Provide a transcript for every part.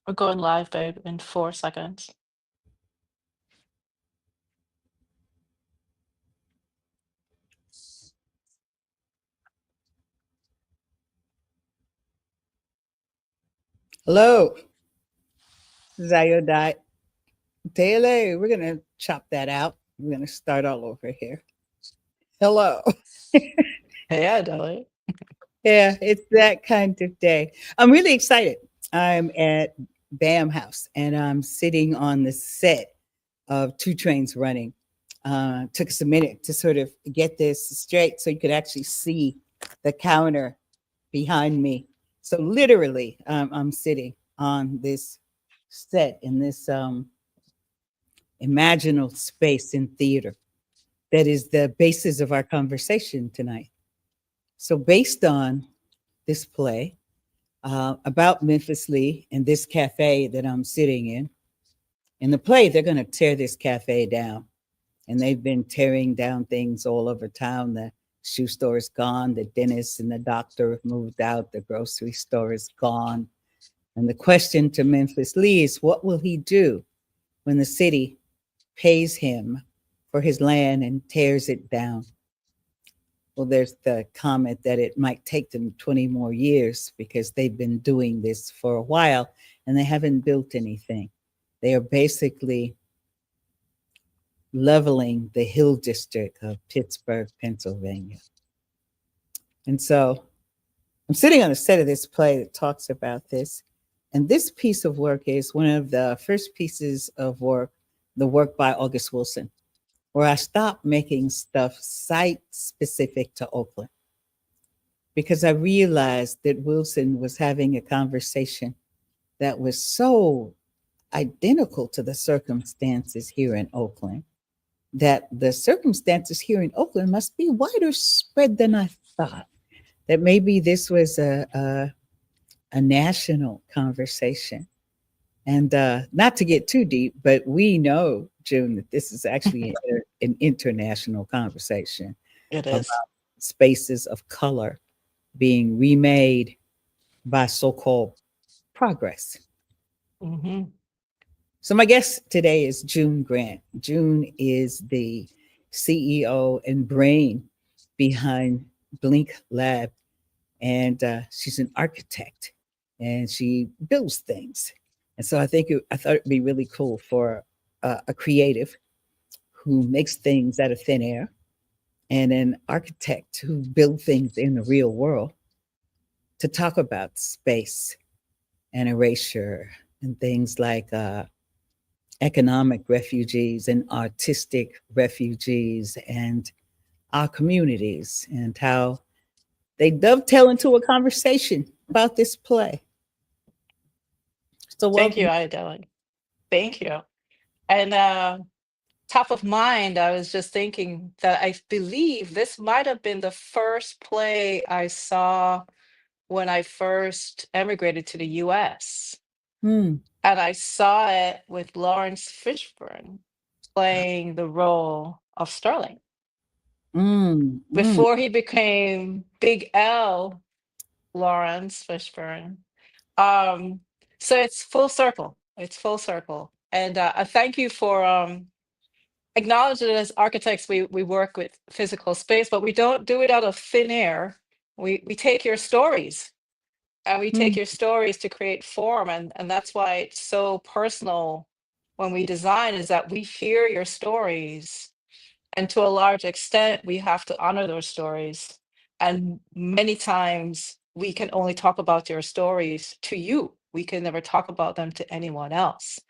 We're going live, babe, in 4 seconds. Hello, this is Ayodele. We're going to chop that out. We're going to start all over here. Hello. Hey, Ayodele. Yeah, it's that kind of day. I'm really excited. I'm at BAM House and I'm sitting on the set of Two Trains Running. Took us a minute to sort of get this straight so you could actually see the counter behind me. So literally, I'm sitting on this set in this imaginal space in theater that is the basis of our conversation tonight. So, based on this play about Memphis Lee and this cafe that I'm sitting in the play, they're going to tear this cafe down. And they've been tearing down things all over town. The shoe store is gone, the dentist and the doctor have moved out, the grocery store is gone. And the question to Memphis Lee is, what will he do when the city pays him for his land and tears it down? Well, there's the comment that it might take them 20 more years because they've been doing this for a while and they haven't built anything. They are basically leveling the Hill District of Pittsburgh, Pennsylvania. And so I'm sitting on the set of this play that talks about this. And this piece of work is one of the first pieces of work, the work by August Wilson, where I stopped making stuff site specific to Oakland because I realized that Wilson was having a conversation that was so identical to the circumstances here in Oakland that the circumstances here in Oakland must be wider spread than I thought. That maybe this was a national conversation. And not to get too deep, but we know, June, that this is actually an international conversation. It is. About spaces of color being remade by so-called progress. Mm-hmm. So my guest today is June Grant. June is the CEO and brain behind Blink Lab, and she's an architect, and she builds things. And so I thought it'd be really cool for a creative who makes things out of thin air and an architect who builds things in the real world to talk about space and erasure and things like economic refugees and artistic refugees and our communities and how they dovetail into a conversation about this play. So Thank you, welcome. Ayodele. Thank you. And top of mind, I was just thinking that I believe this might have been the first play I saw when I first emigrated to the US. Hmm. And I saw it with Lawrence Fishburne playing the role of Sterling Mm, mm, before he became Big L Lawrence Fishburne. Um, so it's full circle. It's full circle. And I thank you for acknowledging that as architects, we work with physical space, but we don't do it out of thin air. We take your stories and we take mm, your stories to create form. And that's why it's so personal when we design is that we hear your stories. And to a large extent, we have to honor those stories. And many times we can only talk about your stories to you. We can never talk about them to anyone else.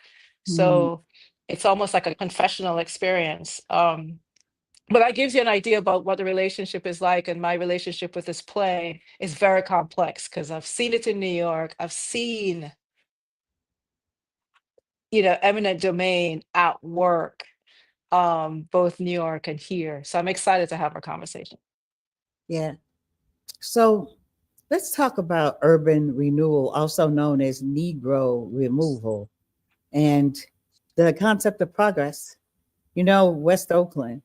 mm. So it's almost like a confessional experience. But that gives you an idea about what the relationship is like. And my relationship with this play is very complex because I've seen it in New York. I've seen, eminent domain at work, both New York and here. So I'm excited to have our conversation. Yeah. So let's talk about urban renewal, also known as Negro removal, and the concept of progress. West Oakland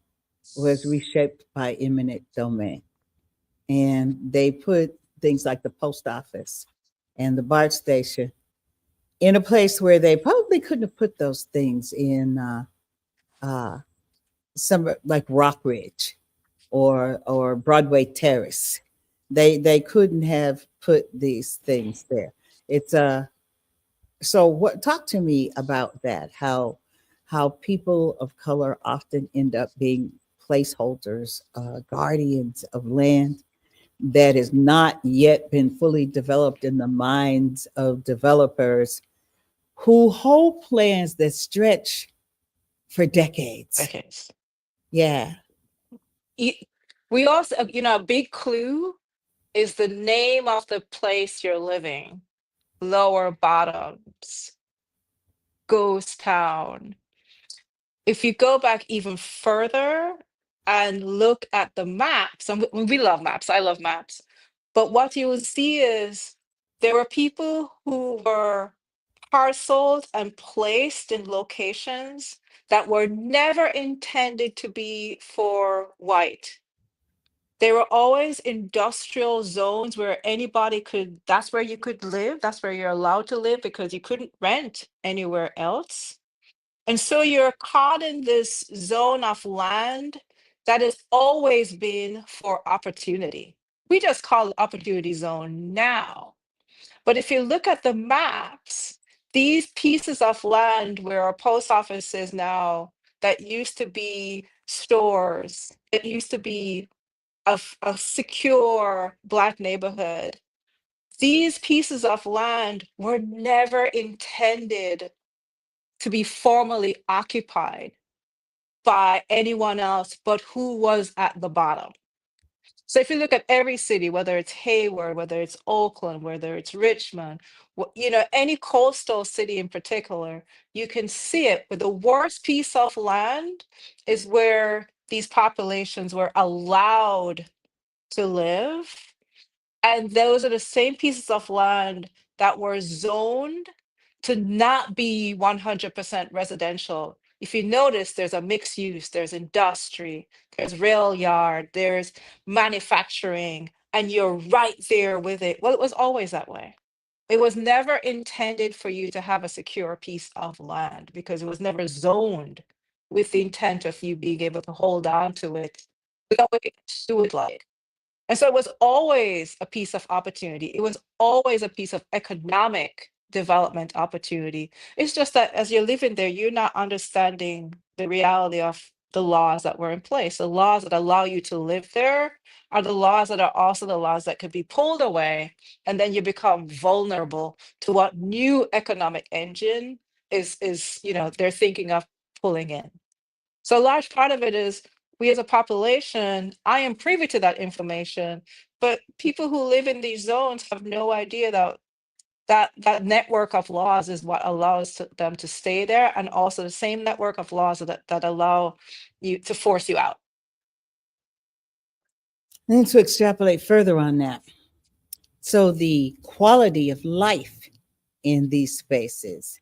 was reshaped by eminent domain, and they put things like the post office and the BART station in a place where they probably couldn't have put those things in uh, some like Rock Ridge or Broadway Terrace. They couldn't have put these things there. It's so what talk to me about that, how people of color often end up being placeholders, guardians of land that has not yet been fully developed in the minds of developers who hold plans that stretch for decades. Decades. Yeah. E- We also, a big clue is the name of the place you're living. Lower Bottoms, Ghost Town. If you go back even further and look at the maps, and we love maps, I love maps, but what you will see is there were people who were parceled and placed in locations that were never intended to be for white. They were always industrial zones where anybody could, that's where you could live, that's where you're allowed to live because you couldn't rent anywhere else. And so you're caught in this zone of land that has always been for opportunity. We just call it opportunity zone now. But if you look at the maps, these pieces of land where our post office is now, that used to be stores, it used to be a secure Black neighborhood. These pieces of land were never intended to be formally occupied by anyone else but who was at the bottom. So if you look at every city, whether it's Hayward, whether it's Oakland, whether it's Richmond, any coastal city in particular, you can see it. But the worst piece of land is where these populations were allowed to live. And those are the same pieces of land that were zoned to not be 100% residential. If you notice, there's a mixed use, there's industry, there's rail yard, there's manufacturing, and you're right there with it. Well, it was always that way. It was never intended for you to have a secure piece of land because it was never zoned with the intent of you being able to hold on to it without making it like. And so it was always a piece of opportunity. It was always a piece of economic development opportunity. It's just that as you're living there, you're not understanding the reality of the laws that were in place. The laws that allow you to live there are the laws that are also the laws that could be pulled away. And then you become vulnerable to what new economic engine is they're thinking of pulling in. So a large part of it is we as a population, I am privy to that information, but people who live in these zones have no idea that network of laws is what allows them to stay there, and also the same network of laws that allow you to force you out. And then to extrapolate further on that, so the quality of life in these spaces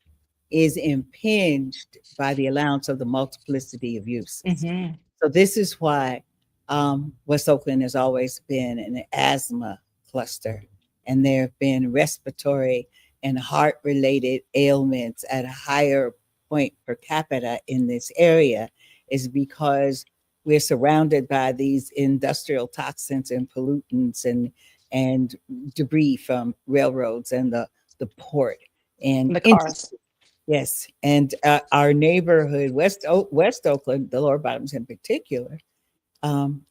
is impinged by the allowance of the multiplicity of uses. Hmm. So this is why West Oakland has always been an asthma cluster, and there have been respiratory and heart-related ailments at a higher point per capita in this area, is because we're surrounded by these industrial toxins and pollutants and debris from railroads and the port and The cars. industry. Yes, and our neighborhood, West Oakland, the Lower Bottoms in particular,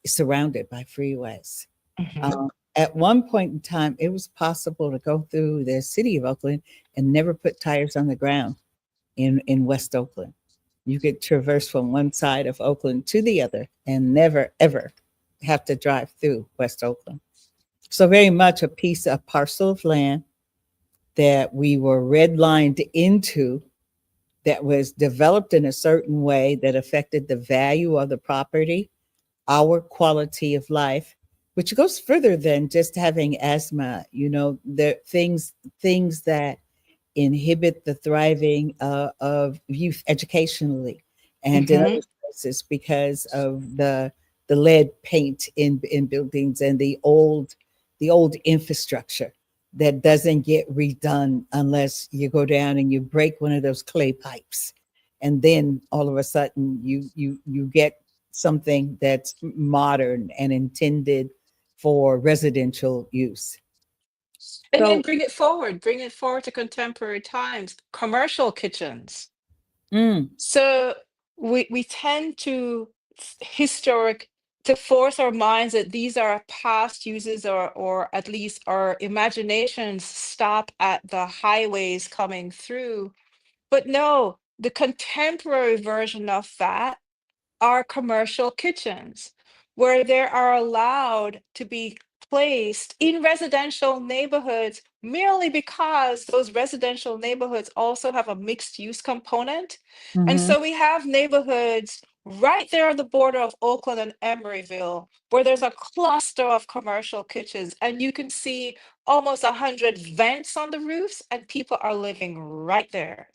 is surrounded by freeways. Hmm. At one point in time, it was possible to go through the city of Oakland and never put tires on the ground in West Oakland. You could traverse from one side of Oakland to the other and never, ever have to drive through West Oakland. So, very much a parcel of land that we were redlined into, that was developed in a certain way that affected the value of the property, our quality of life, which goes further than just having asthma. The things that inhibit the thriving of youth educationally and in Hmm. other places because of the lead paint in buildings and the old infrastructure. that doesn't get redone unless you go down and you break one of those clay pipes, and then all of a sudden you get something that's modern and intended for residential use. And then So, bring it forward to contemporary times, commercial kitchens. mm, So we tend to historic to force our minds that these are past uses, or at least our imaginations stop at the highways coming through. But no, the contemporary version of that are commercial kitchens where they are allowed to be placed in residential neighborhoods merely because those residential neighborhoods also have a mixed use component. And mhm, so we have neighborhoods right there on the border of Oakland and Emeryville where there's a cluster of commercial kitchens, and you can see almost 100 vents on the roofs, and people are living right there.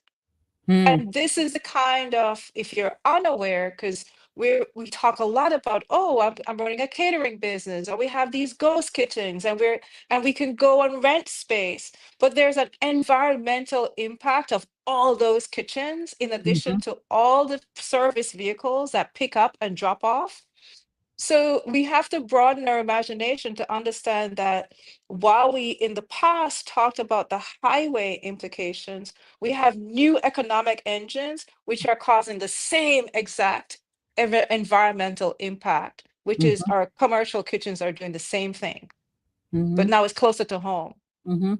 mm, And this is the kind of, if you're unaware, because we talk a lot about, oh, I'm running a catering business, or we have these ghost kitchens, and we can go and rent space. But there's an environmental impact of all those kitchens, in addition mhm, to all the service vehicles that pick up and drop off. So we have to broaden our imagination to understand that while we in the past talked about the highway implications, we have new economic engines which are causing the same exact environmental impact, which is mhm, our commercial kitchens are doing the same thing, but mhm, now it's closer to home. mhm.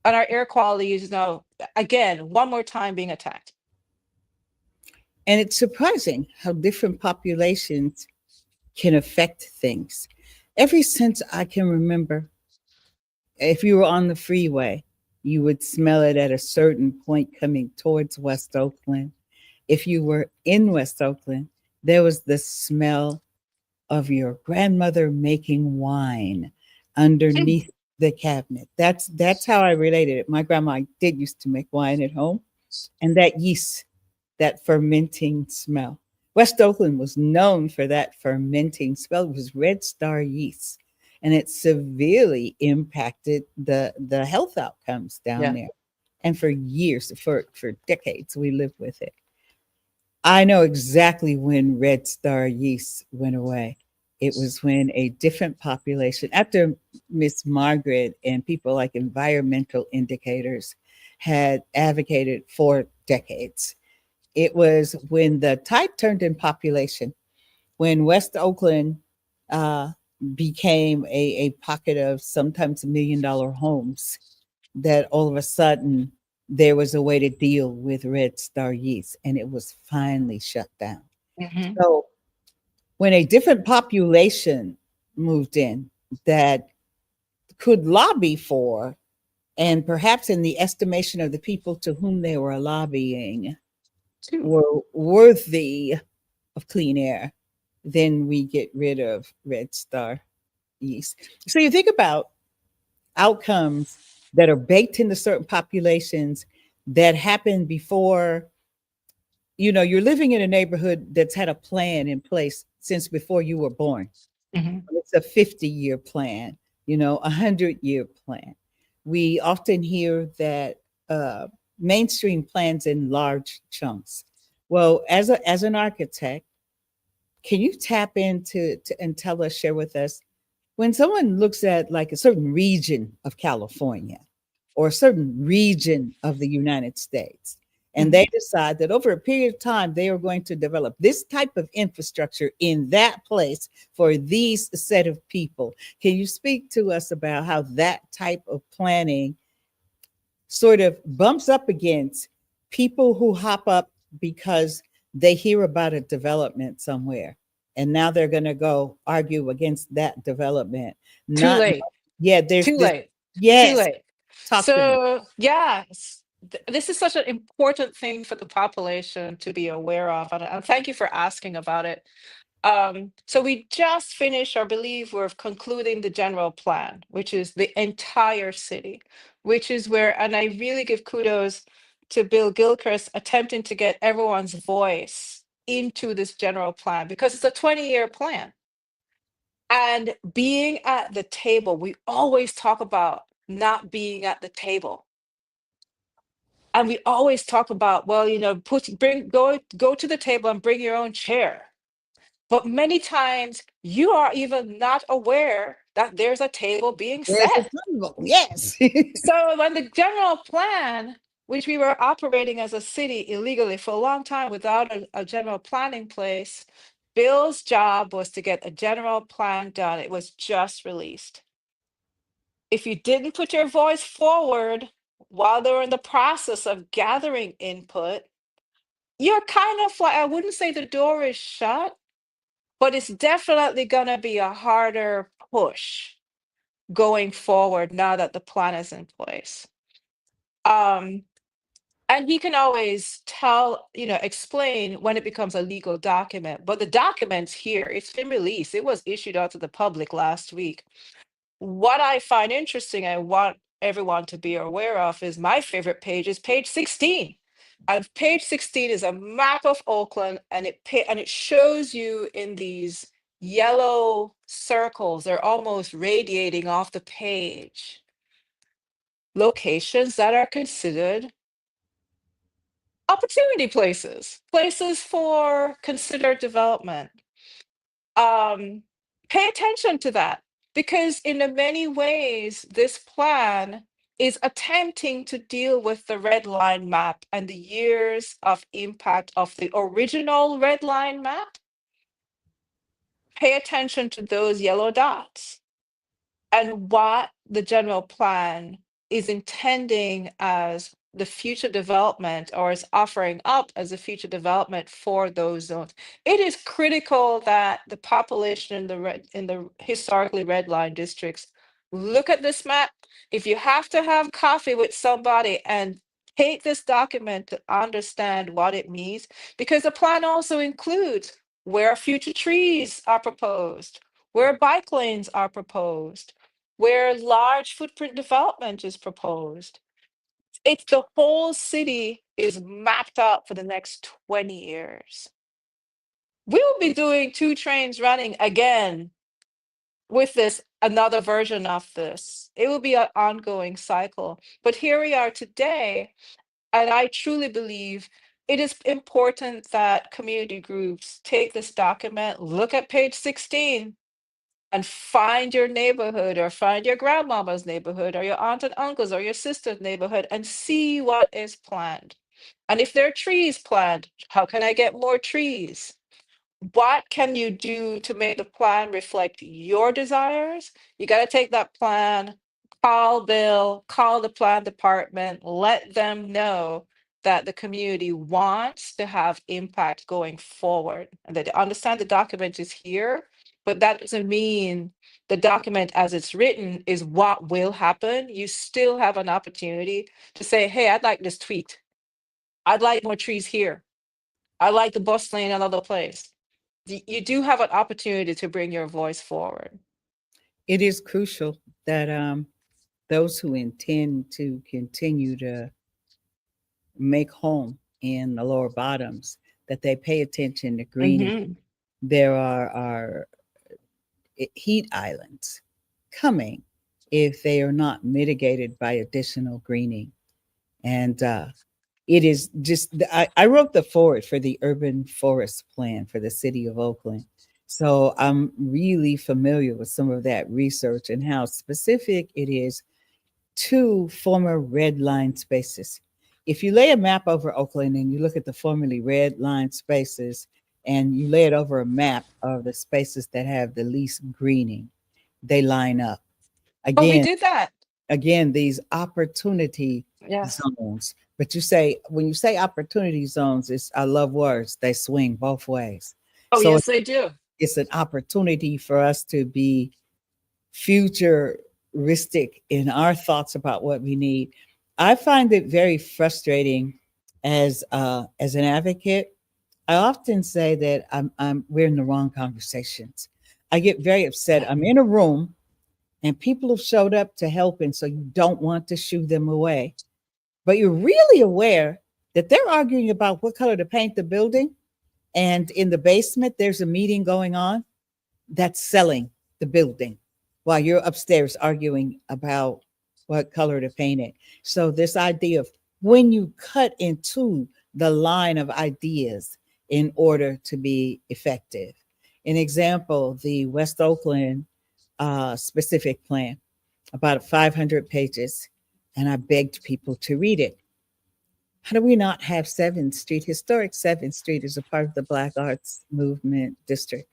And our air quality is now, again, one more time being attacked. And it's surprising how different populations can affect things. Ever since I can remember, if you were on the freeway, you would smell it at a certain point coming towards West Oakland. If you were in West Oakland, there was the smell of your grandmother making wine underneath the cabinet. That's how I related it. My grandma did used to make wine at home, and that yeast, that fermenting smell. West Oakland was known for that fermenting smell. It was Red Star yeast, and it severely impacted the health outcomes down Yeah. there. And for years, for decades, we lived with it. I know exactly when Red Star yeast went away. It was when a different population, after Miss Margaret and people like environmental indicators had advocated for decades. It was when the tide turned in population, when West Oakland uh, became a pocket of sometimes $1 million homes, that all of a sudden there was a way to deal with Red Star yeast, and it was finally shut down. Hmm. So when a different population moved in that could lobby for, and perhaps in the estimation of the people to whom they were lobbying, Two. were worthy of clean air, then we get rid of Red Star yeast. So you think about outcomes that are baked into certain populations that happened before. You're living in a neighborhood that's had a plan in place since before you were born. Hmm. It's a 50-year plan, a 100-year plan. We often hear that mainstream plans in large chunks. Well, as an architect, can you tap into and tell us, share with us, when someone looks at like a certain region of California or a certain region of the United States, and Hmm. they decide that over a period of time they are going to develop this type of infrastructure in that place for these set of people. Can you speak to us about how that type of planning sort of bumps up against people who hop up because they hear about a development somewhere, and now they're going to go argue against that development? Too Not, late. yeah, there's Too this. late. Too Yes, late. talk to me. So, yes, this is such an important thing for the population to be aware of. And thank you for asking about it. So we just finished, I believe we're concluding the general plan, which is the entire city, which is where, and I really give kudos to Bill Gilchrist attempting to get everyone's voice into this general plan because it's a 20-year plan. And being at the table, we always talk about not being at the table. And we always talk about, well, go to the table and bring your own chair. But many times you are even not aware that there's a table being There's a set. table. Yes. So when the general plan, which we were operating as a city illegally for a long time without a general plan in place, Bill's job was to get a general plan done. It was just released. If you didn't put your voice forward while they were in the process of gathering input, you're kind of like, I wouldn't say the door is shut, but it's definitely going to be a harder push going forward now that the plan is in place. Um, and he can always explain when it becomes a legal document. But the document's here, it's been released, it was issued out to the public last week. What I find interesting, I want everyone to be aware of, is my favorite page is page 16. And page 16 is a map of Oakland, and it shows you in these yellow circles, they're almost radiating off the page, locations that are considered opportunity places, places for considered development. Um, Pay attention to that, because in the many ways, this plan is attempting to deal with the red line map and the years of impact of the original red line map. Pay attention to those yellow dots and what the general plan is intending as the future development, or is offering up as a future development for those zones. It is critical that the population in the historically red line districts look at this map. If you have to have coffee with somebody and take this document to understand what it means, because the plan also includes where future trees are proposed, where bike lanes are proposed, where large footprint development is proposed. It's the whole city is mapped out for the next 20 years. We will be doing two trains running again with this, another version of this. It will be an ongoing cycle. But here we are today, and I truly believe it is important that community groups take this document, look at page 16, and find your neighborhood, or find your grandmama's neighborhood, or your aunt and uncle's, or your sister's neighborhood, and see what is planned. And if there are trees planned, how can I get more trees? What can you do to make the plan reflect your desires? You got to take that plan, call Bill, call the plan department, let them know that the community wants to have impact going forward, and that they understand the document is here, but that doesn't mean the document as it's written is what will happen. You still have an opportunity to say, hey, I'd like this tweaked. I'd like more trees here. I like the bus lane another place. You do have an opportunity to bring your voice forward. It is crucial that those who intend to continue to make home in the lower bottoms, that they pay attention to greening. Hmm. There are heat islands coming if they are not mitigated by additional greening. And it is just, I wrote the forward for the urban forest plan for the city of Oakland. So I'm really familiar with some of that research and how specific it is to former red line spaces. If you lay a map over Oakland and you look at the formerly red line spaces and you lay it over a map of the spaces that have the least greening, they line up. Oh, we Again, did that. these opportunity Yes. zones. But you say, when you say opportunity zones, it's, I love words, they swing both ways. Oh, So yes, they do. it's an opportunity for us to be futuristic in our thoughts about what we need. I find it very frustrating as an advocate. I often say that we're in the wrong conversations. I get very upset. I'm in a room and people have showed up to help, and so you don't want to shoo them away. But you're really aware that they're arguing about what color to paint the building. And in the basement, there's a meeting going on that's selling. the building while you're upstairs arguing about what color to paint it. So, this idea of when you cut into the line of ideas in order to be effective. An example, the West Oakland specific plan, about 500 pages, and I begged people to read it. How do we not have 7th Street? Historic 7th Street is a part of the Black Arts Movement District.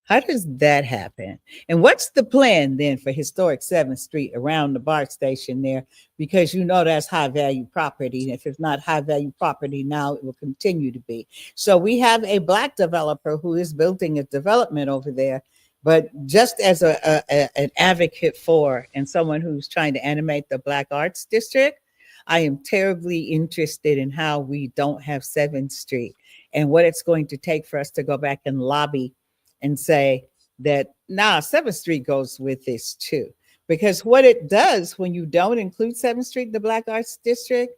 How does that happen? And what's the plan then for historic 7th Street around the BART station there? Because you know that's high value property. And if it's not high value property now, it will continue to be. So we have a Black developer who is building a development over there. But just as an advocate for and someone who's trying to animate the Black Arts District, I am terribly interested in how we don't have 7th Street and what it's going to take for us to go back and lobby and say that, nah, 7th Street goes with this too. Because what it does when you don't include 7th Street, the Black Arts District,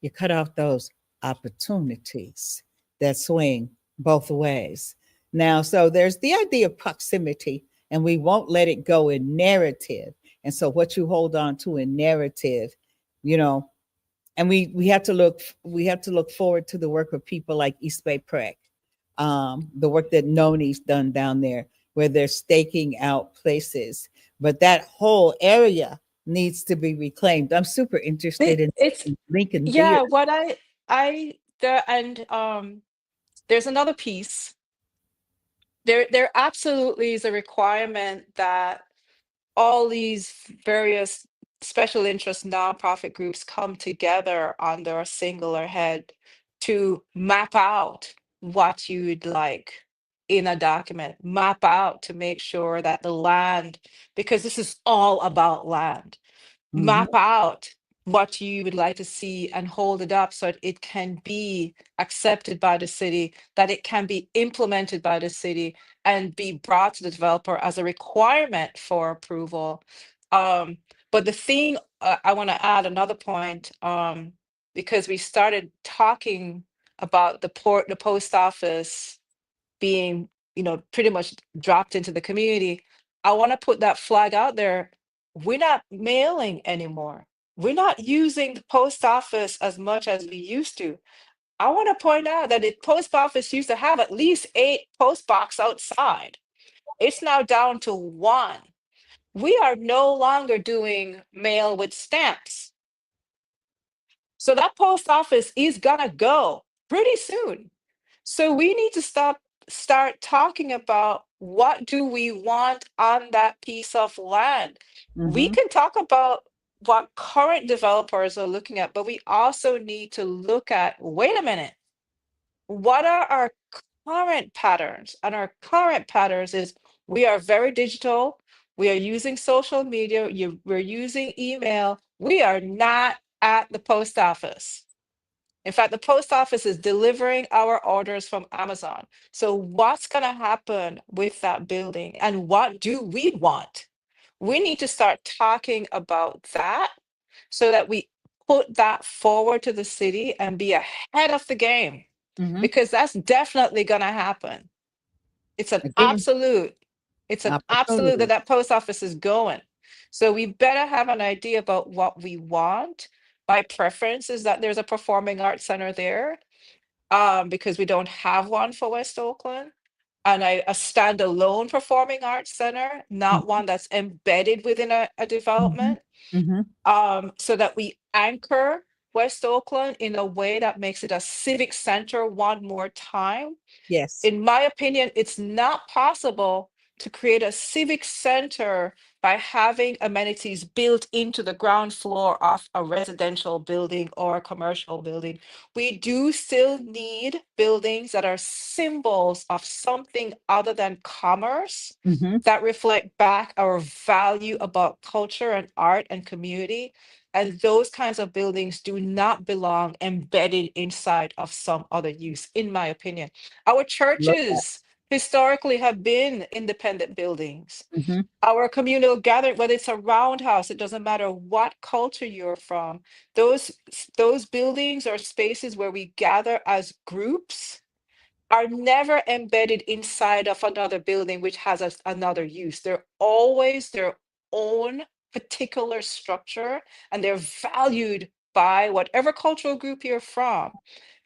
you cut off those opportunities that swing both ways. Now, so there's the idea of proximity, and we won't let it go in narrative. And so what you hold on to in narrative, you know, and we have to look forward to the work of people like East Bay Prec, the work that Noni's done down there, where they're staking out places. But that whole area needs to be reclaimed. I'm super interested It's in Lincoln Beard. yeah, what I the and there's another piece. There absolutely is a requirement that all these various special interest nonprofit groups come together under a singular head to map out what you'd like in a document, map out to make sure that the land, because this is all about land, Mhm, map out what you would like to see and hold it up so it can be accepted by the city, that it can be implemented by the city and be brought to the developer as a requirement for approval. Um, but the thing, I want to add another point, because we started talking about the post office being, pretty much dropped into the community. I want to put that flag out there. We're not mailing anymore. We're not using the post office as much as we used to. I want to point out that the post office used to have at least 8 post box outside. It's now down to one. We are no longer doing mail with stamps. So that post office is gonna go pretty soon. So we need to start talking about what do we want on that piece of land. We mhm, can talk about what current developers are looking at, but we also need to look at, wait a minute, what are our current patterns? And our current patterns is we are very digital. We are using social media. We're using email. We are not at the post office. In fact, the post office is delivering our orders from Amazon. So, what's going to happen with that building and what do we want? We need to start talking about that so that we put that forward to the city and be ahead of the game, mhm. because that's definitely going to happen. It's an Again, absolute. It's an absolute that opportunity. that post office is going. So we better have an idea about what we want. My preference is that there's a performing arts center there, because we don't have one for West Oakland. And a standalone performing arts center, not Mhm, one that's embedded within a mhm, development, mhm. so that we anchor West Oakland in a way that makes it a civic center one more time. Yes. In my opinion, it's not possible to create a civic center by having amenities built into the ground floor of a residential building or a commercial building. We do still need buildings that are symbols of something other than commerce, Mhm. that reflect back our value about culture and art and community. And those kinds of buildings do not belong embedded inside of some other use, in my opinion. Our Love that. churches historically have been independent buildings. Mhm, Our communal gathering, whether it's a roundhouse, it doesn't matter what culture you're from, those buildings are spaces where we gather as groups are never embedded inside of another building which has another use. They're always their own particular structure, and they're valued by whatever cultural group you're from.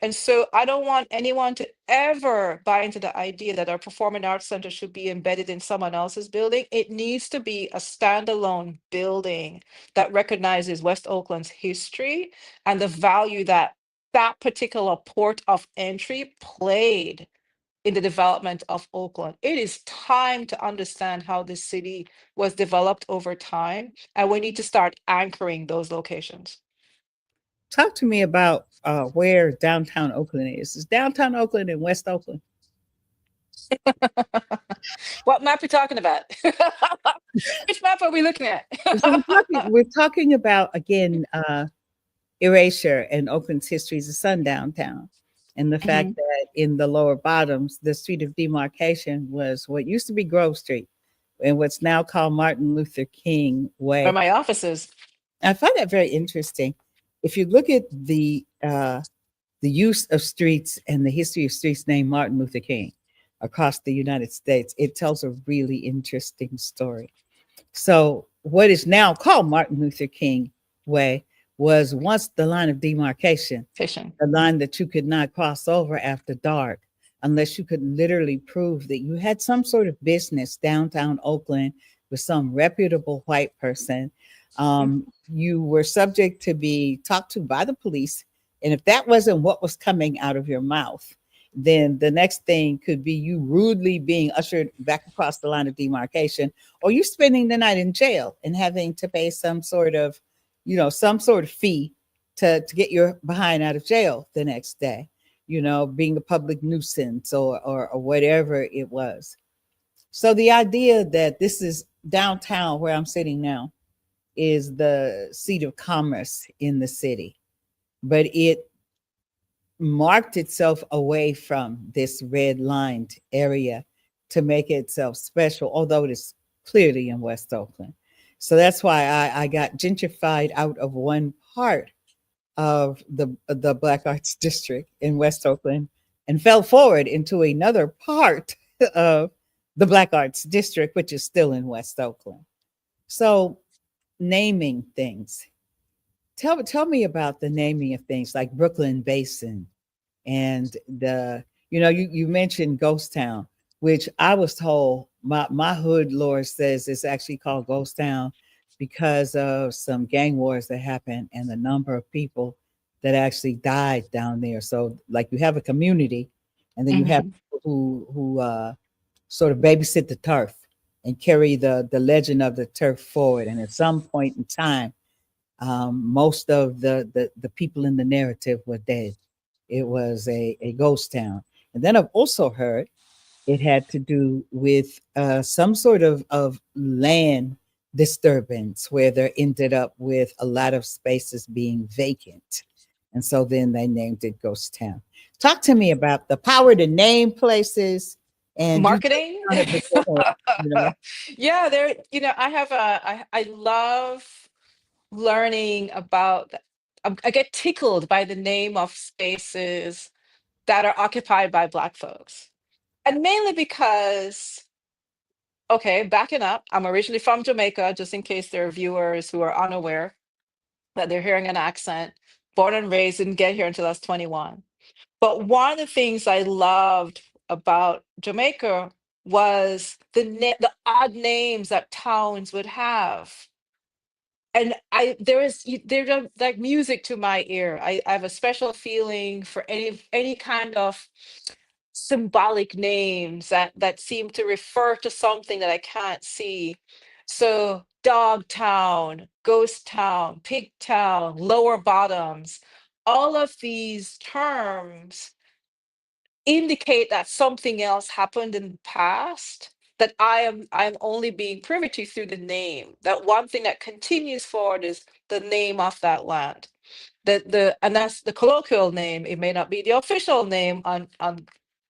And so I don't want anyone to ever buy into the idea that our performing arts center should be embedded in someone else's building. It needs to be a standalone building that recognizes West Oakland's history and the value that that particular port of entry played in the development of Oakland. It is time to understand how this city was developed over time, and we need to start anchoring those locations. Talk to me about where downtown Oakland is. Is downtown Oakland in West Oakland? What map are you talking about? Which map are we looking at? So we're talking about again erasure and Oakland's history as a sundown town, and the fact Mhm. that in the lower bottoms, the street of demarcation was what used to be Grove Street, and what's now called Martin Luther King Where Way. my office is. I find that very interesting. If you look at the use of streets and the history of streets named Martin Luther King across the United States, it tells a really interesting story. So, what is now called Martin Luther King Way was once the line of demarcation, Fishing. the line that you could not cross over after dark unless you could literally prove that you had some sort of business downtown Oakland with some reputable white person. You were subject to be talked to by the police. And if that wasn't what was coming out of your mouth, then the next thing could be you rudely being ushered back across the line of demarcation, or you spending the night in jail and having to pay some sort of fee to get your behind out of jail the next day, being a public nuisance or whatever it was. So the idea that this is downtown where I'm sitting now is the seat of commerce in the city, but it marked itself away from this red lined area to make itself special, although it is clearly in West Oakland. So that's why I got gentrified out of one part of the Black Arts District in West Oakland and fell forward into another part of the Black Arts District, which is still in West Oakland. So naming things. Tell me about the naming of things like Brooklyn Basin and you mentioned Ghost Town, which I was told my hood lore says it's actually called Ghost Town because of some gang wars that happened and the number of people that actually died down there. So like you have a community, and then you have Mhm. people who sort of babysit the turf and carry the legend of the turf forward. And at some point in time, most of the people in the narrative were dead. It was a ghost town. And then I've also heard it had to do with some sort of land disturbance where there ended up with a lot of spaces being vacant. And so then they named it Ghost Town. Talk to me about the power to name places. And you touched Marketing. on it before, you know. Yeah, there, I love learning about, I get tickled by the name of spaces that are occupied by Black folks. And mainly because, okay, backing up, I'm originally from Jamaica, just in case there are viewers who are unaware that they're hearing an accent. Born and raised, didn't get here until I was 21. But one of the things I loved about Jamaica was the odd names that towns would have. And there's like music to my ear. I have a special feeling for any kind of symbolic names that seem to refer to something that I can't see. So Dog Town, Ghost Town, Pig Town, Lower Bottoms, all of these terms indicate that something else happened in the past that I'm only being privy to through the name. That one thing that continues forward is the name of that land. And that's the colloquial name. It may not be the official name on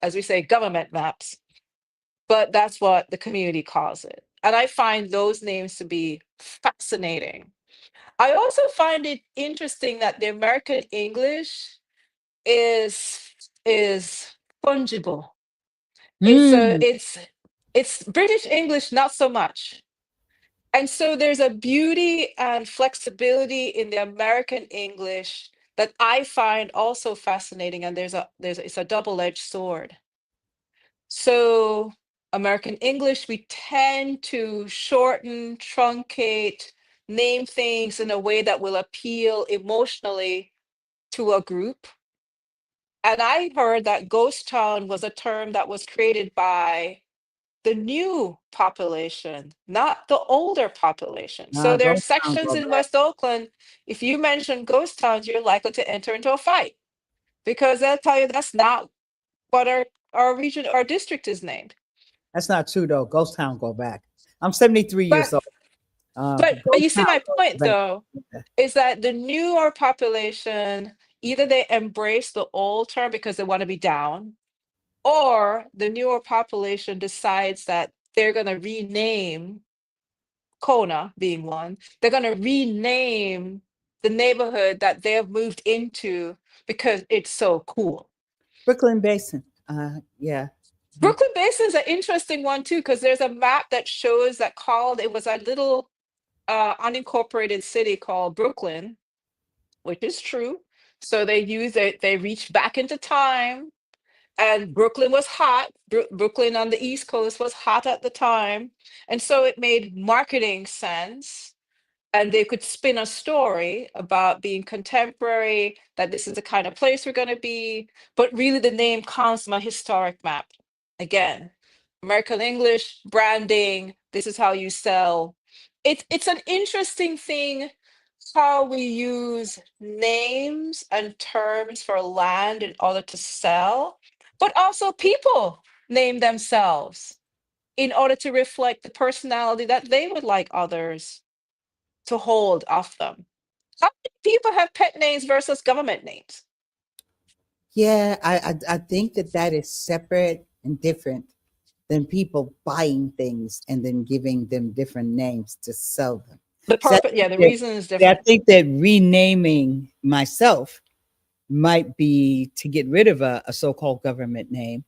as we say government maps, but that's what the community calls it. And I find those names to be fascinating. I also find it interesting that the American English is is fungible. It's a Mm. it's British English, not so much. And so there's a beauty and flexibility in the American English that I find also fascinating. And it's a double-edged sword. So American English, we tend to shorten, truncate, name things in a way that will appeal emotionally to a group. And I heard that ghost town was a term that was created by the new population, not the older population. So there are Ghost Town sections go in back. West Oakland, if you mention ghost towns, you're likely to enter into a fight because they'll tell you that's not what our region, our district is named. That's not true though. Ghost Town go back. I'm 73 years But old. but Ghost you see Town my goes point back. though, is that the newer population, either they embrace the old term because they want to be down, or the newer population decides that they're going to rename Kona being one, they're going to rename the neighborhood that they have moved into because it's so cool. Brooklyn Basin. Yeah. Mhm. Brooklyn Basin is an interesting one too because there's a map that shows that called it was a little unincorporated city called Brooklyn, which is true. So they use it, they reached back into time, and Brooklyn was hot. Brooklyn on the East Coast was hot at the time. And so it made marketing sense, and they could spin a story about being contemporary, that this is the kind of place we're going to be. But really, the name comes from a historic map. Again, American English branding. This is how you sell. It's an interesting thing how we use names and terms for land in order to sell, but also people name themselves in order to reflect the personality that they would like others to hold off them. How many people have pet names versus government names? Yeah, I think that that is separate and different than people buying things and then giving them different names to sell them. The So purpose, yeah, the reason is I different. think that renaming myself might be to get rid of a so-called government name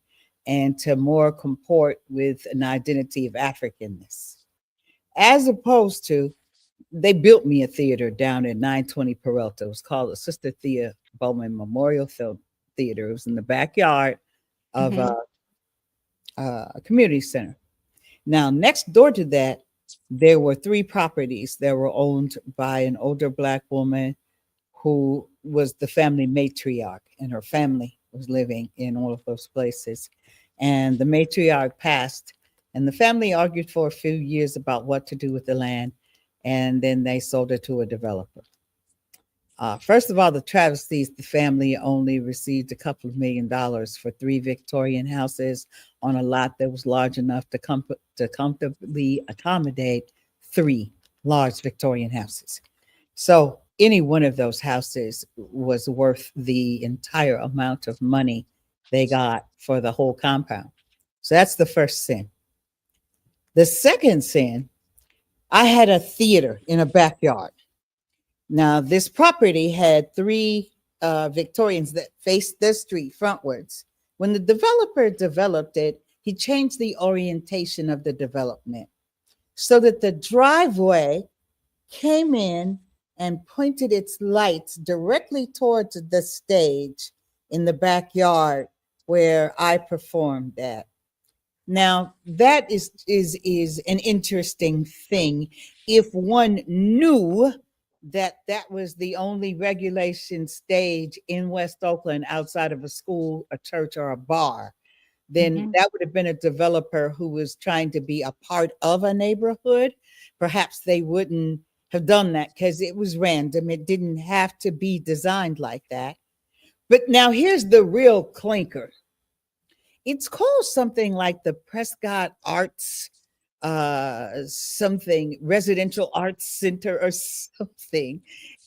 and to more comport with an identity of Africanness, as opposed to they built me a theater down at 920 Peralta. It was called the Sister Thea Bowman Memorial Film Theater. It was in the backyard of Hmm. a community center. Now, next door to that, there were three properties that were owned by an older Black woman who was the family matriarch, and her family was living in all of those places. And the matriarch passed, and the family argued for a few years about what to do with the land, and then they sold it to a developer. First of all, the travesties, the family only received a couple of $1 million for three Victorian houses on a lot that was large enough to comfortably accommodate three large Victorian houses. So any one of those houses was worth the entire amount of money they got for the whole compound. So that's the first sin. The second sin, I had a theater in a backyard. Now, this property had three Victorians that faced the street frontwards. When the developer developed it, he changed the orientation of the development so that the driveway came in and pointed its lights directly towards the stage in the backyard where I performed at. Now that is an interesting thing if one knew that that was the only regulation stage in West Oakland outside of a school, a church, or a bar. Then Hmm. that would have been a developer who was trying to be a part of a neighborhood. Perhaps they wouldn't have done that because it was random. It didn't have to be designed like that. But now here's the real clinker. It's called something like the Prescott Arts something residential arts center or something.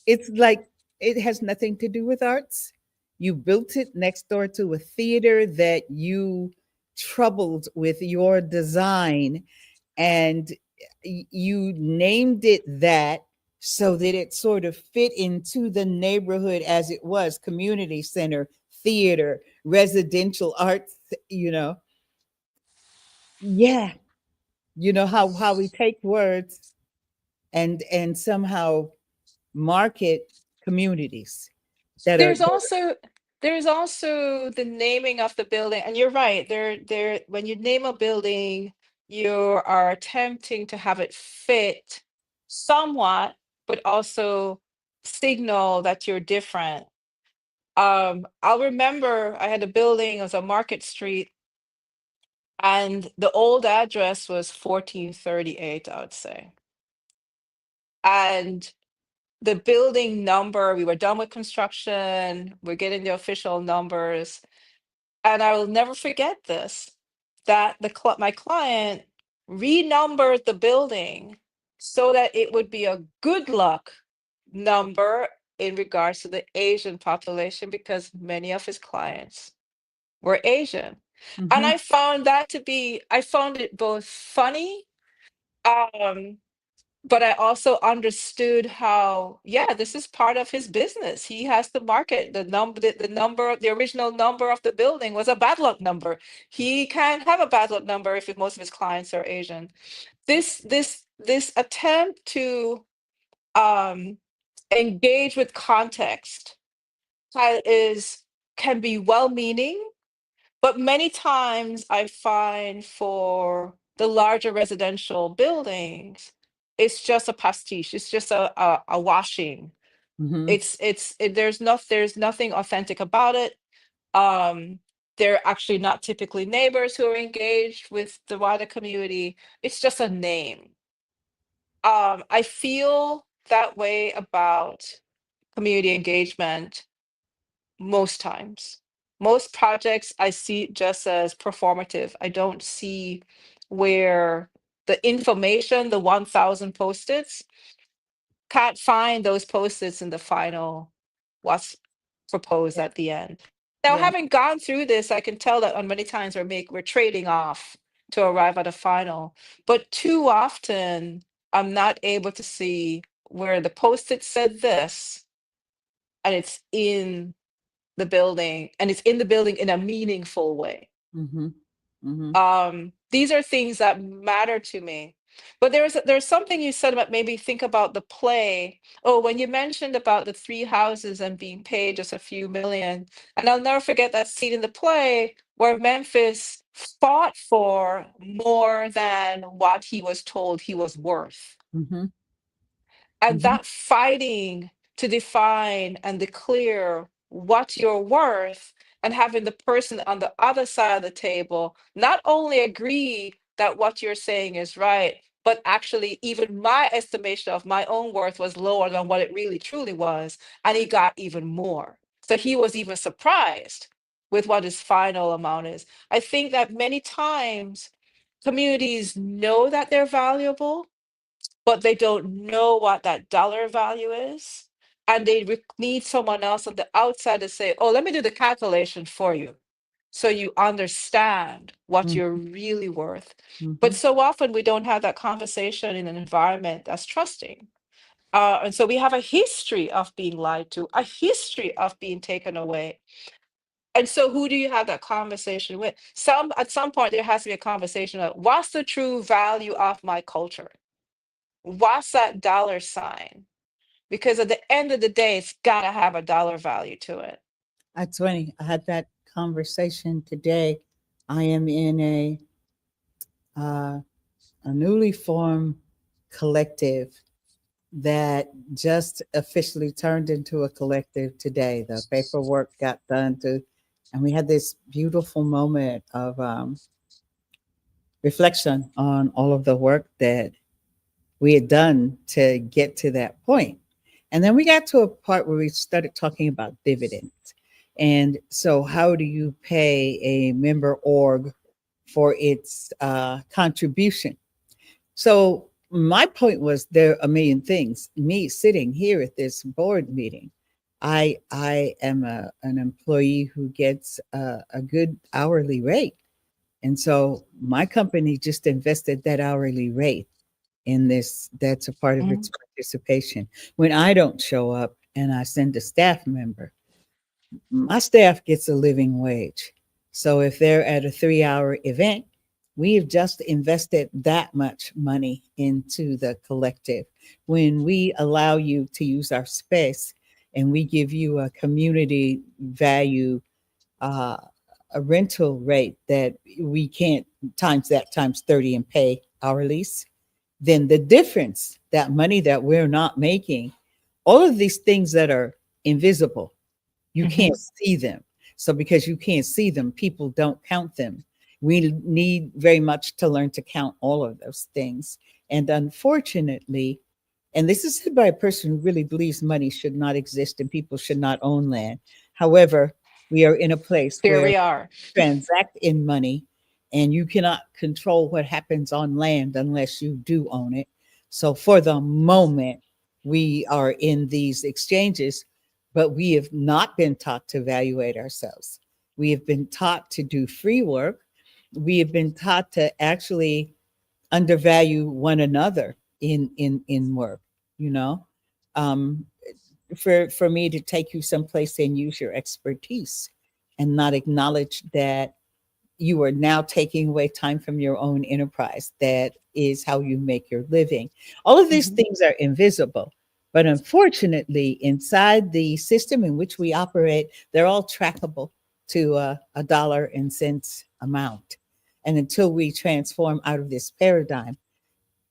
It's like it has nothing to do with arts. You built it next door to a theater that you troubled with your design, and you named it that so that it sort of fit into the neighborhood as it was community center theater, residential arts, you know. Yeah, you know how we take words and somehow market communities that are There's also there's also the naming of the building, and you're right. There when you name a building, you are attempting to have it fit somewhat, but also signal that you're different. I'll remember I had a building, it was on Market Street, and the old address was 1438, I would say. And the building number, we were done with construction, we're getting the official numbers. And I will never forget this, that my client renumbered the building so that it would be a good luck number in regards to the Asian population because many of his clients were Asian. And Mhm, I found it both funny, um, but I also understood how, yeah, this is part of his business. He has to market the number, the original number of the building was a bad luck number. He can't have a bad luck number if most of his clients are Asian. This attempt to um, engage with context is can be well-meaning, but many times I find for the larger residential buildings, it's just a pastiche. It's just a washing. mhm, There's nothing authentic about it. Um, they're actually not typically neighbors who are engaged with the wider community. It's just a name. I feel that way about community engagement most times. Most projects I see just as performative. I don't see where the information, the 1,000 post-its, can't find those post-its in the final what's proposed yeah, at the end. Now, yeah, having gone through this, I can tell that on many times we're trading off to arrive at a final. But too often, I'm not able to see where the post-it said this, and it's in the building in a meaningful way. mhm, mhm, These are things that matter to me. But there's something you said about maybe think about the play. Oh, when you mentioned about the three houses and being paid just a few million, and I'll never forget that scene in the play where Memphis fought for more than what he was told he was worth. mhm, And mhm, that fighting to define and declare what you're worth, and having the person on the other side of the table not only agree that what you're saying is right, but actually even my estimation of my own worth was lower than what it really truly was. And he got even more. So he was even surprised with what his final amount is. I think that many times communities know that they're valuable, but they don't know what that dollar value is. And they need someone else on the outside to say, oh, let me do the calculation for you so you understand what mhm, you're really worth. But mhm. so often we don't have that conversation in an environment that's trusting. And so we have a history of being lied to, a history of being taken away. And so who do you have that conversation with? At some point there has to be a conversation of what's the true value of my culture? What's that dollar sign? Because at the end of the day, it's got to have a dollar value to it. That's funny. I had that conversation today. I am in uh, a newly formed collective that just officially turned into a collective today. The paperwork got done to, and we had this beautiful moment of reflection on all of the work that we had done to get to that point. And then we got to a part where we started talking about dividends. And so, how do you pay a member org for its contribution? So, my point was there are a million things. Me sitting here at this board meeting, I am an employee who gets a good hourly rate. And so my company just invested that hourly rate in this. That's a part of its Mhm. participation. When I don't show up and I send a staff member, My staff gets a living wage. So if they're at a 3 hour event, we've just invested that much money into the collective. When we allow you to use our space and we give you a community value, uh, a rental rate that we can't times that times 30 and pay our lease, then the difference, that money that we're not making, all of these things that are invisible, you can't Hmm. see them. So because you can't see them, people don't count them. We need very much to learn to count all of those things. And unfortunately, and this is said by a person who really believes money should not exist and people should not own land. However, we are in a place Here where we are. transact in money, and you cannot control what happens on land unless you do own it. So for the moment, we are in these exchanges, but we have not been taught to evaluate ourselves. We have been taught to do free work. We have been taught to actually undervalue one another in work, you know. Um, for me to take you someplace and use your expertise and not acknowledge that you are now taking away time from your own enterprise. That is how you make your living. All of these Hmm. things are invisible, but unfortunately, inside the system in which we operate, they're all trackable to a dollar and cents amount. And until we transform out of this paradigm,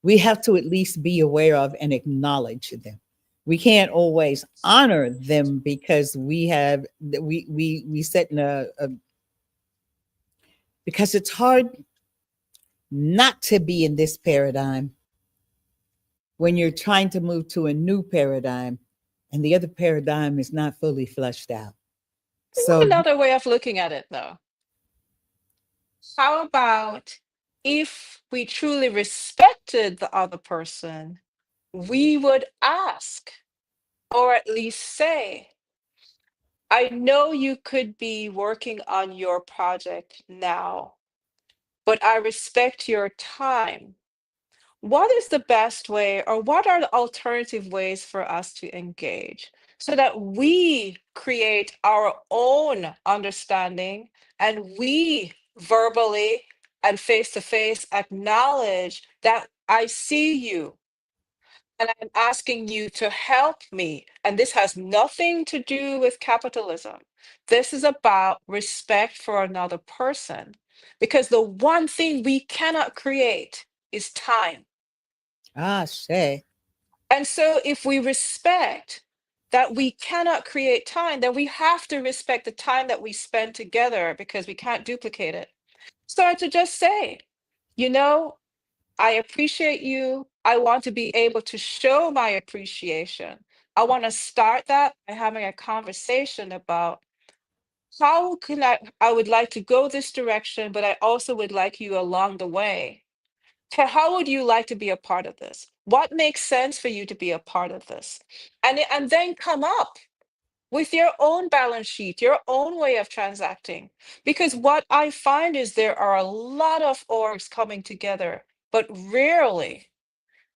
we have to at least be aware of and acknowledge them. We can't always honor them because we set in a because it's hard not to be in this paradigm when you're trying to move to a new paradigm and the other paradigm is not fully fleshed out. So, Another way of looking at it, though. How about if we truly respected the other person, we would ask, or at least say, I know you could be working on your project now, but I respect your time. What is the best way, or what are the alternative ways for us to engage so that we create our own understanding and we verbally and face to face acknowledge that I see you and I'm asking you to help me. And this has nothing to do with capitalism. This is about respect for another person. Because the one thing we cannot create is time. say, And so, if we respect that we cannot create time, then we have to respect the time that we spend together because we can't duplicate it. So, to just say, you know, I appreciate you. I want to be able to show my appreciation. I want to start that by having a conversation about how can I would like to go this direction, but I also would like you along the way. How would you like to be a part of this? What makes sense for you to be a part of this? And then come up with your own balance sheet, your own way of transacting. Because what I find is there are a lot of orgs coming together, but rarely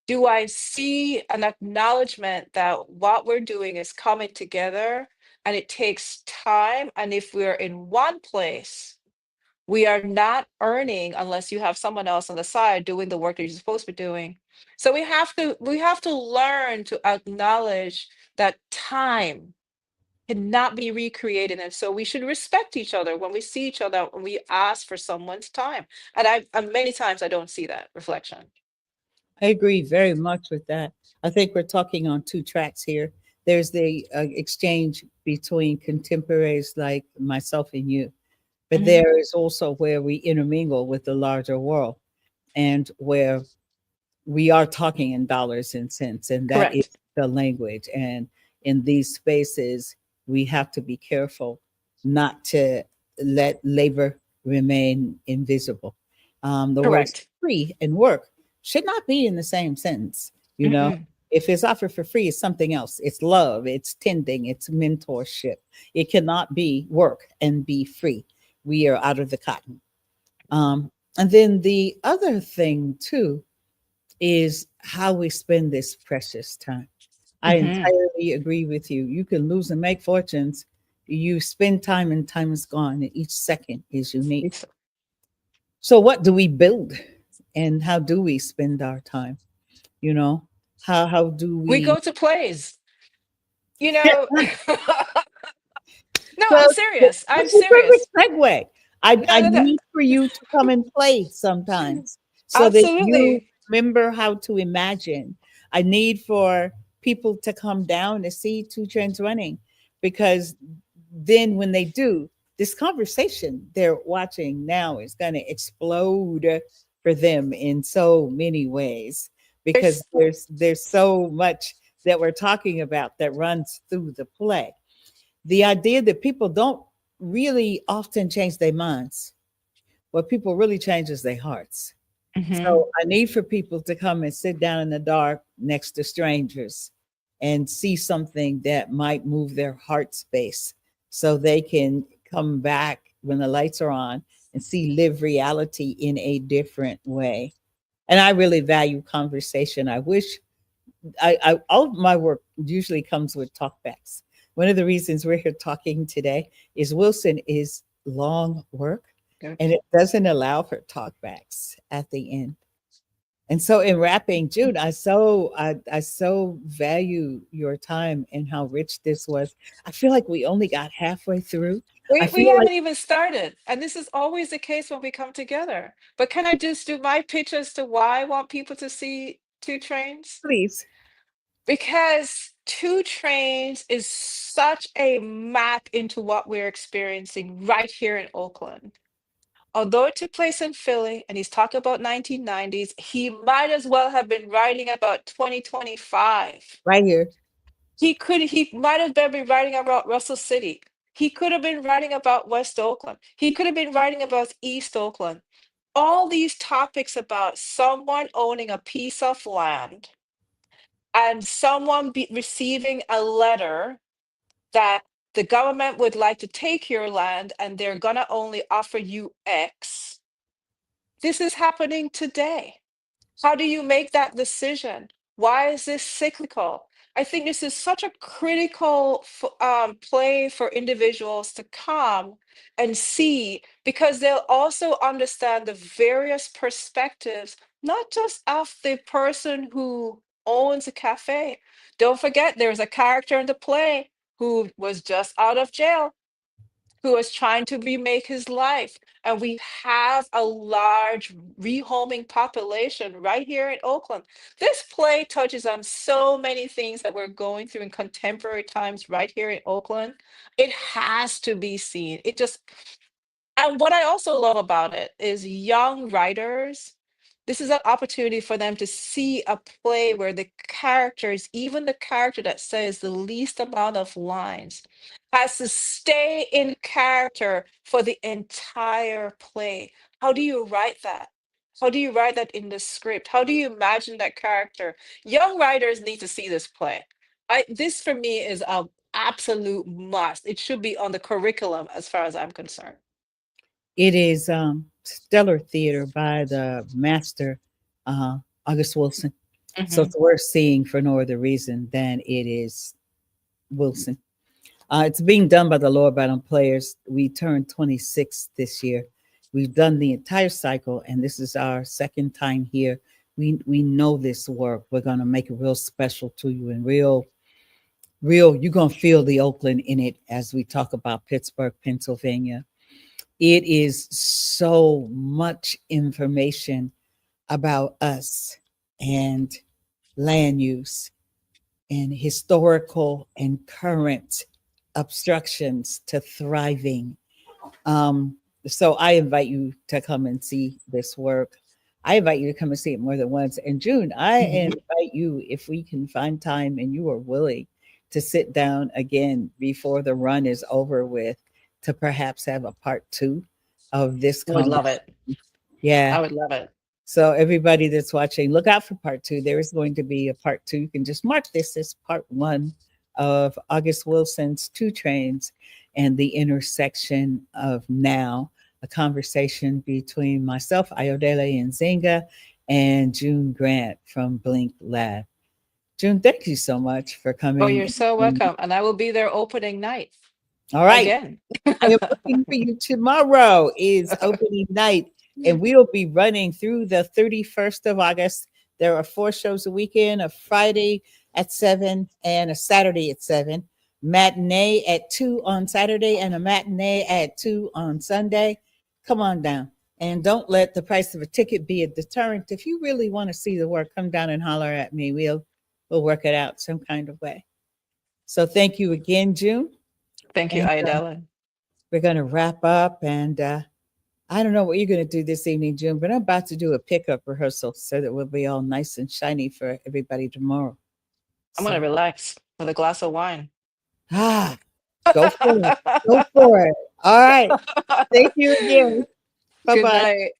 do I see an acknowledgement that what we're doing is coming together and it takes time. And if we're in one place, we are not earning unless you have someone else on the side doing the work that you're supposed to be doing. So we have to learn to acknowledge that time cannot be recreated. And so we should respect each other when we see each other when we ask for someone's time. And many times I don't see that reflection. I agree very much with that. I think we're talking on two tracks here. There's the exchange between contemporaries like myself and you, but Mhm. there is also where we intermingle with the larger world and where we are talking in dollars and cents, and that is Correct. the language. And in these spaces, we have to be careful not to let labor remain invisible. The words Correct. free and work should not be in the same sentence. You know, Mm-mm. if it's offered for free, it's something else. It's love, it's tending, it's mentorship. It cannot be work and be free. We are out of the cotton. And then the other thing, too, is how we spend this precious time. I Mhm. entirely agree with you. You can lose and make fortunes You spend time and time is gone, and each second is unique. It's- So, what do we build, and how do we spend our time? You know, how do we we? go to plays, you know. No, So I'm serious. I'm that's a perfect serious. segue. I No, no, no. need for you to come and play sometimes so that you Absolutely. remember how to imagine. I need for people to come down to see two trains running, because then when they do, this conversation they're watching now is going to explode for them in so many ways, because It's there's so much that we're talking about that runs through the play. The idea that people don't really often change their minds. What people really change is their hearts. Mhm. So I need for people to come and sit down in the dark next to strangers and see something that might move their heart space, so they can come back when the lights are on and see live reality in a different way. And I really value conversation. I wish I all of my work usually comes with talkbacks. One of the reasons we're here talking today is Wilson is long work, Good. and it doesn't allow for talkbacks at the end. And so in wrapping, Jude, I so value your time and how rich this was. I feel like we only got halfway through. I We feel like haven't even started, and this is always the case when we come together. But can I just do my pitch as to why I want people to see Two Trains? please, Because Two Trains is such a map into what we're experiencing right here in Oakland. Although it took place in Philly and he's talking about 1990s, he might as well have been writing about 2025. right here. He might have been writing about Russell City. He could have been writing about West Oakland. He could have been writing about East Oakland. All these topics about someone owning a piece of land and someone receiving a letter that the government would like to take your land and they're going to only offer you X. This is happening today. How do you make that decision? Why is this cyclical? I think this is such a critical play for individuals to come and see, because they'll also understand the various perspectives, not just of the person who owns a cafe. Don't forget, there's a character in the play who was just out of jail, who is trying to remake his life. And we have a large rehoming population right here in Oakland. This play touches on so many things that we're going through in contemporary times right here in Oakland. It has to be seen. It just, and what I also love about it is young writers. This is an opportunity for them to see a play where the characters, even the character that says the least amount of lines, has to stay in character for the entire play. How do you write that? How do you write that in the script? How do you imagine that character? Young writers need to see this play. This for me is an absolute must. It should be on the curriculum as far as I'm concerned. It is stellar theater by the master August Wilson. So Mhm. it's worth seeing for no other reason than it is Wilson. It's being done by the Lower Bottom Players. We turned 26 this year. We've done the entire cycle, and this is our second time here. We know this work. We're gonna make it real special to you and real. You're gonna feel the Oakland in it as we talk about Pittsburgh, Pennsylvania. It is so much information about us and land use and historical and current obstructions to thriving. Um, so I invite you to come and see this work. I invite you to come and see it more than once. In June, I Mhm. invite you, if we can find time and you are willing, to sit down again before the run is over with, to perhaps have a part two of this I would love conversation. it. Yeah. I would love it. So everybody that's watching, look out for part two. There is going to be a part two. You can just mark this as part one of August Wilson's Two Trains and the intersection of now, a conversation between myself, Ayodele and Nzinga, and June Grant from Blink Lab. June, thank you so much for Oh, coming. you're so welcome. And I will be there opening night. All right. again. I am looking for you. Tomorrow is opening night, and we'll be running through the 31st of August. There are 4 shows a weekend, a Friday at 7 and a Saturday at 7. Matinee at 2 on Saturday and a matinee at 2 on Sunday. Come on down. And don't let the price of a ticket be a deterrent. If you really want to see the work, come down and holler at me. We'll work it out some kind of way. So thank you again, June. Thank you, And Ayodele. we're going to wrap up. And I don't know what you're going to do this evening, June, but I'm about to do a pickup rehearsal so that we'll be all nice and shiny for everybody tomorrow. I'm gonna So, relax with a glass of wine. ah, go for it. Go for it. All right. Thank you again. Bye Good bye. night.